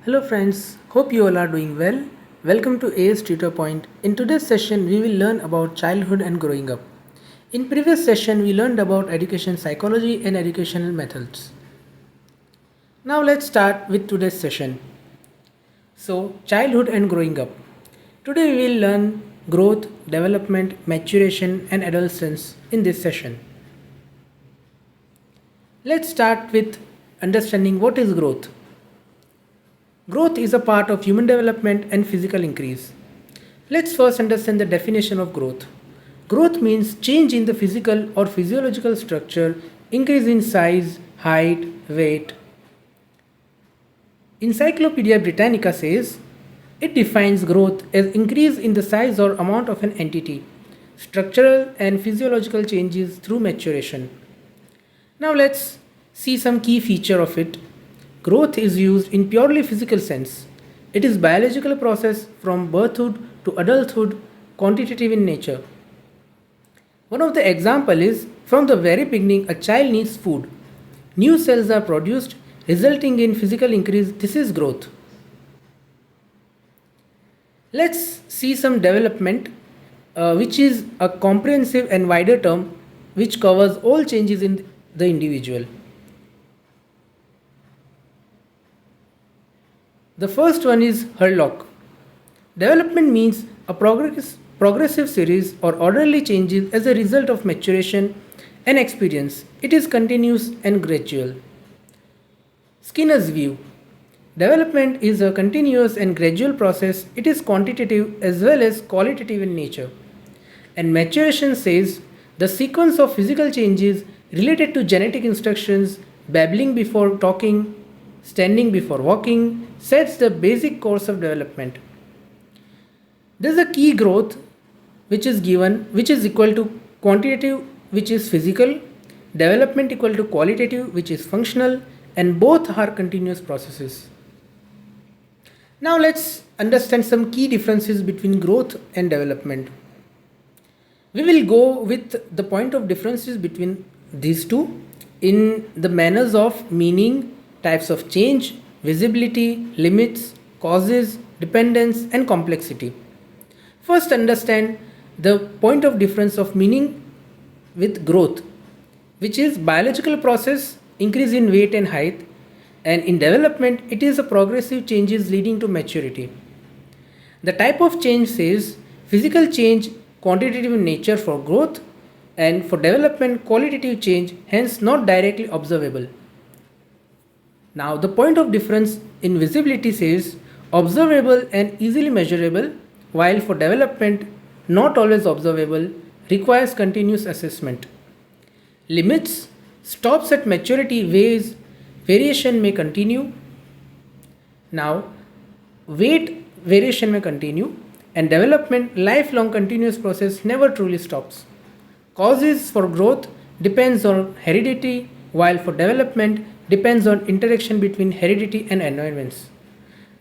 Hello friends, hope you all are doing well. Welcome to AS Tutor Point. In today's session, we will learn about childhood and growing up. In previous session, we learned about education psychology and educational methods. Now let's start with today's session. So, childhood and growing up. Today we will learn growth, development, maturation and adolescence in this session. Let's start with understanding what is growth. Growth is a part of human development and physical increase. Let's first understand the definition of growth. Growth means change in the physical or physiological structure, increase in size, height, weight. Encyclopedia Britannica says it defines growth as increase in the size or amount of an entity, structural and physiological changes through maturation. Now let's see some key feature of it. Growth is used in purely physical sense. It is biological process from birthhood to adulthood, quantitative in nature. One of the example is from the very beginning a child needs food. New cells are produced resulting in physical increase. This is growth. Let's see some development which is a comprehensive and wider term which covers all changes in the individual. The first one is Hurlock. Development means a progressive series or orderly changes as a result of maturation and experience. It is continuous and gradual. Skinner's view. Development is a continuous and gradual process. It is quantitative as well as qualitative in nature. And maturation says the sequence of physical changes related to genetic instructions, babbling before talking, standing before walking, sets the basic course of development. There is a key growth which is given, which is equal to quantitative, which is physical, development equal to qualitative, which is functional, and both are continuous processes. Now let's understand some key differences between growth and development. We will go with the point of differences between these two in the manners of meaning, types of change, visibility, limits, causes, dependence, and complexity. First, understand the point of difference of meaning with growth, which is biological process, increase in weight and height, and in development, it is a progressive changes leading to maturity. The type of change says physical change, quantitative in nature for growth, and for development, qualitative change, hence not directly observable. Now the point of difference in visibility says observable and easily measurable, while for development not always observable, requires continuous assessment. Limits stops at maturity, ways variation may continue. Now weight variation may continue, and development lifelong continuous process never truly stops. Causes for growth depends on heredity, while for development depends on interaction between heredity and environments.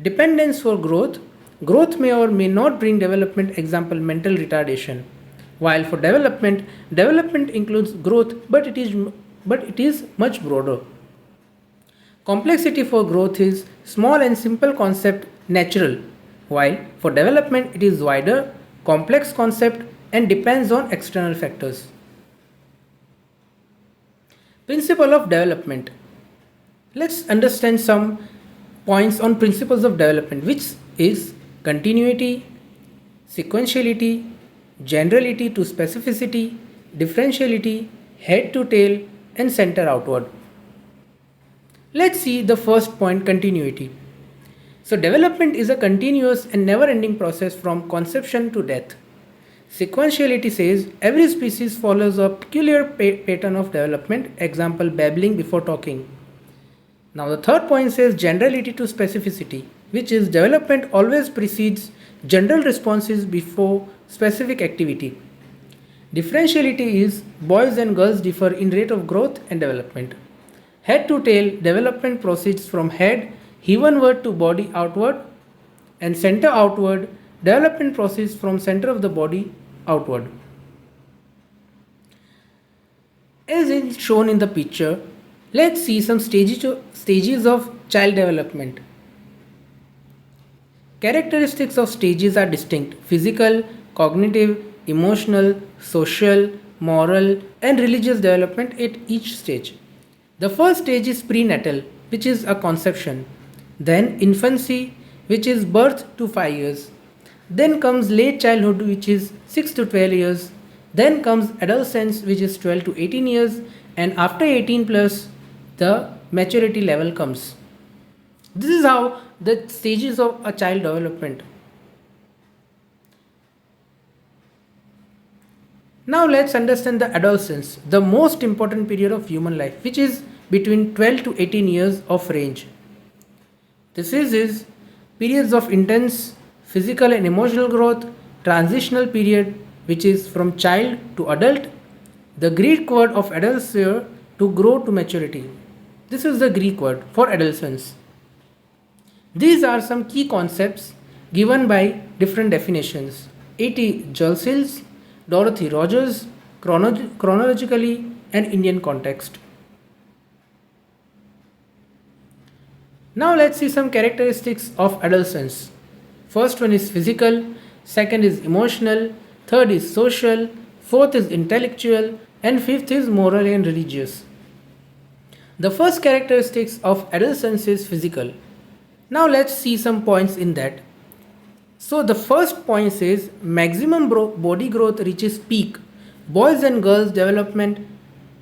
Dependence for growth may or may not bring development, example mental retardation. While for development includes growth, but it is much broader. Complexity for growth is small and simple concept, natural, while for development it is wider, complex concept and depends on external factors. Principle of development. Let's understand some points on principles of development, which is continuity, sequentiality, generality to specificity, differentiality, head to tail, and center outward. Let's see the first point, continuity. So development is a continuous and never-ending process from conception to death. Sequentiality says every species follows a peculiar pattern of development, example babbling before talking. Now the third point says generality to specificity, which is development always precedes general responses before specific activity. Differentiality is boys and girls differ in rate of growth and development. Head to tail, development proceeds from head heavenward to body outward, and center outward, development proceeds from center of the body outward. As is shown in the picture, let's see some stages of child development. Characteristics of stages are distinct: physical, cognitive, emotional, social, moral, and religious development at each stage. The first stage is prenatal, which is a conception. Then infancy, which is birth to 5 years. Then comes late childhood, which is 6 to 12 years. Then comes adolescence, which is 12 to 18 years. And after 18 plus, the maturity level comes. This is how the stages of a child development. Now let's understand the adolescence, the most important period of human life, which is between 12 to 18 years of range. This is periods of intense physical and emotional growth, transitional period which is from child to adult, the Greek word of adolescere to grow to maturity. This is the Greek word for adolescence. These are some key concepts given by different definitions. A.T. Julsils, Dorothy Rogers, chronologically and Indian context. Now let's see some characteristics of adolescence. First one is physical, second is emotional, third is social, fourth is intellectual, and fifth is moral and religious. The first characteristics of adolescence is physical. Now let's see some points in that. So the first point says maximum body growth reaches peak. Boys and girls development,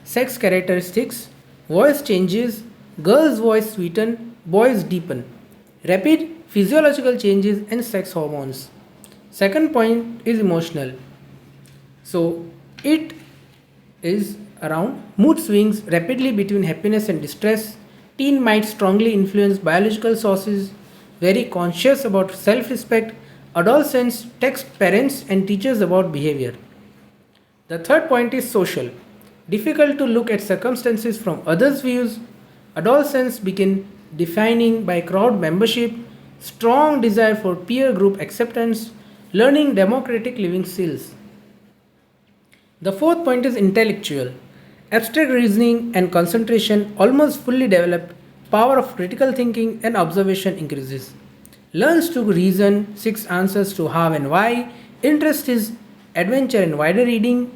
sex characteristics, voice changes, girls' voice sweeten, boys deepen. Rapid physiological changes and sex hormones. Second point is emotional. So it is around mood swings rapidly between happiness and distress. Teen might strongly influence biological sources, very conscious about self-respect. Adolescents text parents and teachers about behavior. The third point is social. Difficult to look at circumstances from others' views. Adolescents begin defining by crowd membership, strong desire for peer group acceptance, learning democratic living skills. The fourth point is intellectual. Abstract reasoning and concentration almost fully developed, power of critical thinking and observation increases. Learns to reason, seeks answers to how and why, interest is adventure and wider reading,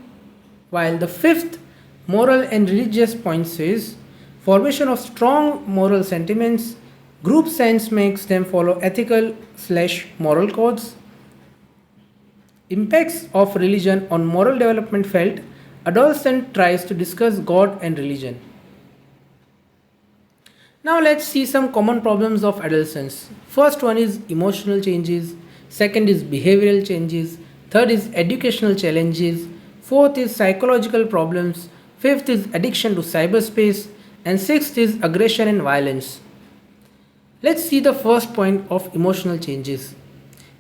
while the fifth moral and religious point says formation of strong moral sentiments, group sense makes them follow ethical/moral codes. Impacts of religion on moral development felt, adolescent tries to discuss God and religion. Now let's see some common problems of adolescence. First one is emotional changes, second is behavioral changes, third is educational challenges, fourth is psychological problems, fifth is addiction to cyberspace, and sixth is aggression and violence. Let's see the first point of emotional changes.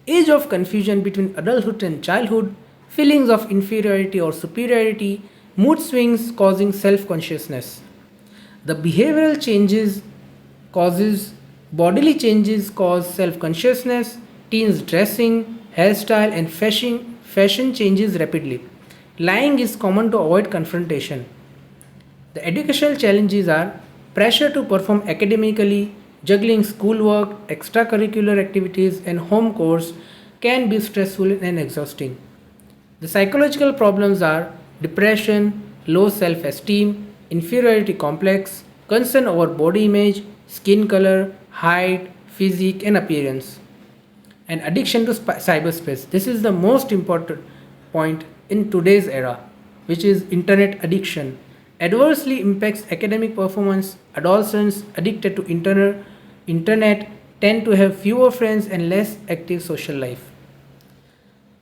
Age of confusion between adulthood and childhood, feelings of inferiority or superiority, mood swings causing self-consciousness. The behavioral changes causes bodily changes cause self-consciousness, teens dressing, hairstyle and fashion changes rapidly. Lying is common to avoid confrontation. The educational challenges are pressure to perform academically, juggling schoolwork, extracurricular activities and home chores can be stressful and exhausting. The psychological problems are depression, low self-esteem, inferiority complex, concern over body image, skin color, height, physique and appearance, and addiction to cyberspace. This is the most important point in today's era, which is internet addiction. Adversely impacts academic performance. Adolescents addicted to internet tend to have fewer friends and less active social life.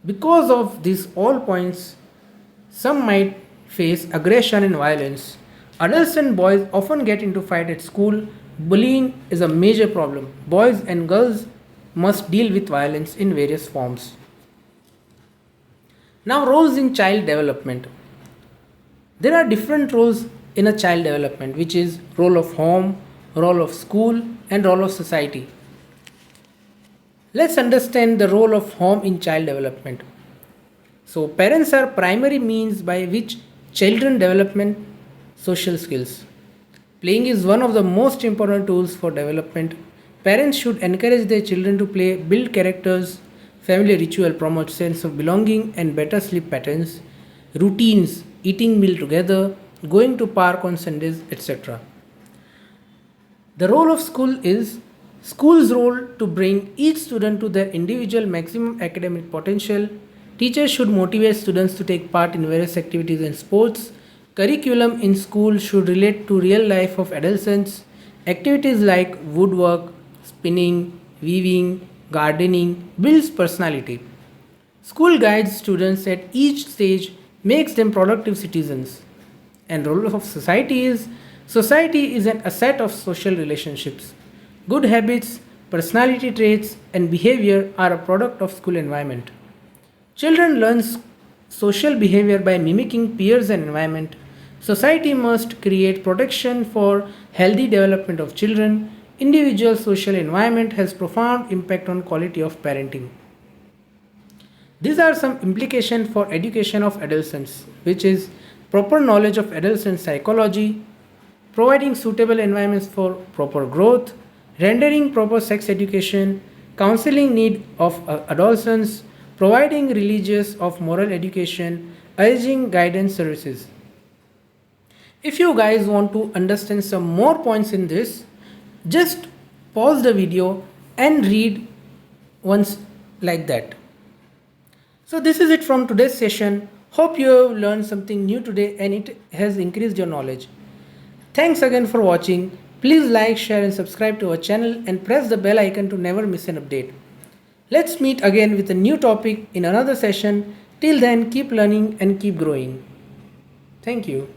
Because of these all points, some might face aggression and violence. Adolescent boys often get into fight at school. Bullying is a major problem. Boys and girls must deal with violence in various forms. Now, roles in child development. There are different roles in a child development, which is role of home, role of school, and role of society. Let's understand the role of home in child development. So, parents are primary means by which children development social skills. Playing is one of the most important tools for development. Parents should encourage their children to play, build characters, family ritual promotes sense of belonging and better sleep patterns, routines, eating meal together, going to park on Sundays, etc. The role of school's role to bring each student to their individual maximum academic potential. Teachers should motivate students to take part in various activities and sports. Curriculum in school should relate to real life of adolescents. Activities like woodwork, spinning, weaving, gardening builds personality. School guides students at each stage, makes them productive citizens. And role of society is an asset of social relationships. Good habits, personality traits and behavior are a product of school environment. Children learn social behavior by mimicking peers and environment. Society must create protection for healthy development of children. Individual social environment has profound impact on quality of parenting. These are some implications for education of adolescents, which is proper knowledge of adolescent psychology, providing suitable environments for proper growth, rendering proper sex education, counseling need of adolescents, providing religious of moral education, urging guidance services. If you guys want to understand some more points in this, just pause the video and read once like that. So this is it from today's session. Hope you have learned something new today and it has increased your knowledge. Thanks again for watching. Please like, share and subscribe to our channel and press the bell icon to never miss an update. Let's meet again with a new topic in another session. Till then, keep learning and keep growing. Thank you.